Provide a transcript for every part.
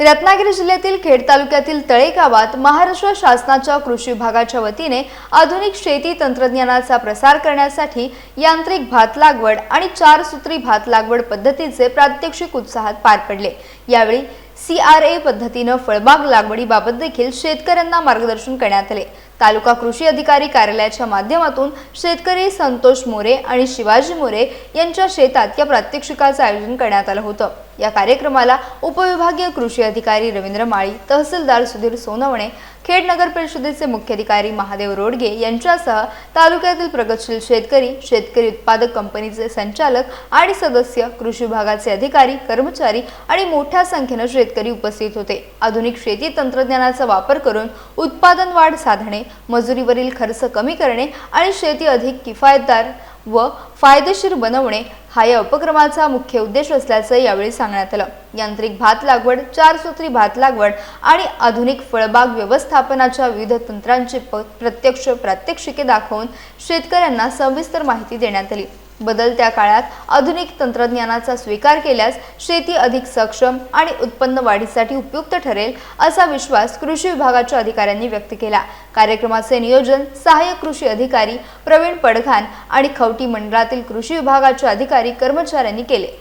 रत्नागिरी जिल्ह्यातील खेड तालुक्यातील तळे गावात महाराष्ट्र शासनाच्या कृषी विभागाच्या वतीने आधुनिक शेती तंत्रज्ञानाचा प्रसार करण्यासाठी यांत्रिक भात लागवड आणि 4 सूत्री भात लागवड पद्धतीचे प्रात्यक्षिक उत्साहात पार पडले। यावेळी CRA पद्धतीने फळबाग लागवडीबाबत देखील शेतकऱ्यांना मार्गदर्शन करण्यात आले। तालुका कृषी अधिकारी कार्यालयाच्या माध्यमातून शेतकरी संतोष मोरे आणि शिवाजी मोरे यांच्या शेतात या प्रात्यक्षिकाचे आयोजन करण्यात आले होते। या कार्यक्रमाला उपविभागीय कृषी अधिकारी रवींद्र माळी, तहसीलदार सुधीर सोनवणे, खेड नगर परिषदेचे मुख्याधिकारी महादेव रोडगे यांच्यासह तालुक्यातील प्रगतशील शेतकरी उत्पादक कंपनीचे संचालक आणि सदस्य, कृषी विभागाचे अधिकारी, कर्मचारी आणि मोठ्या संख्येने शेतकरी उपस्थित होते। आधुनिक शेती तंत्रज्ञानाचा वापर करून उत्पादन वाढ साधणे, मजुरीवरील खर्च कमी करणे आणि शेती अधिक किफायतदार व फायदेशीर बनवणे हा या उपक्रमाचा मुख्य उद्देश असल्याचे यावेळी सांगण्यात आले। यांत्रिक भात लागवड, 4 सूत्री भात लागवड आणि आधुनिक फळबाग व्यवस्थापनाच्या विविध तंत्रांची प्रत्यक्ष प्रात्यक्षिके दाखवून शेतकऱ्यांना सविस्तर माहिती देण्यात आली। बदलत्या काळात आधुनिक तंत्रज्ञानाचा स्वीकार केल्यास शेती अधिक सक्षम आणि उत्पन्न वाढीसाठी उपयुक्त ठरेल असा विश्वास कृषी विभागाच्या अधिकाऱ्यांनी व्यक्त केला। कार्यक्रमाचे नियोजन सहाय्यक कृषी अधिकारी प्रवीण पडघान आणि खवटी मंडळातील कृषी विभागाचे अधिकारी कर्मचाऱ्यांनी केले।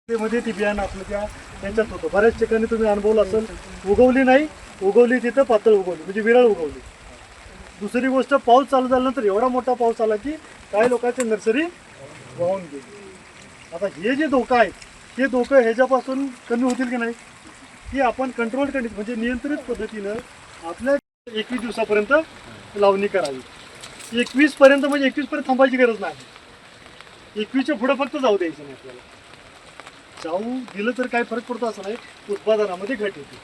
मध्ये ती बियाणं आपल्या त्यांच्यात होतं। बऱ्याच ठिकाणी तुम्ही अनुभवलं असेल, उगवली नाही, उगवली तिथं पातळ उगवली म्हणजे विरळ उगवली। दुसरी गोष्ट, पाऊस चालू झाल्यानंतर एवढा मोठा पाऊस आला की काही लोकांची नर्सरी वाहून गेली। आता हे जे धोका आहे, हे धोका ह्याच्यापासून कमी होतील की नाही, की आपण कंट्रोल कंडिशन म्हणजे नियंत्रित पद्धतीनं आपल्या 21 दिवसापर्यंत लावणी करावी। 21 पर्यंत म्हणजे 21 पर्यंत थांबायची गरज नाही। 21च्या पुढे फक्त जाऊ द्यायचं नाही। आपल्याला जाऊ दिलं तर काय फरक पडतो असं नाही, उत्पादनामध्ये घट येते।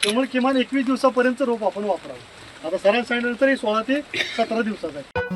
त्यामुळे किमान 21 दिवसापर्यंत रोप आपण वापरावं। आता सरांनी सांगितलं तर 16 ते 17 दिवसाचा आहे।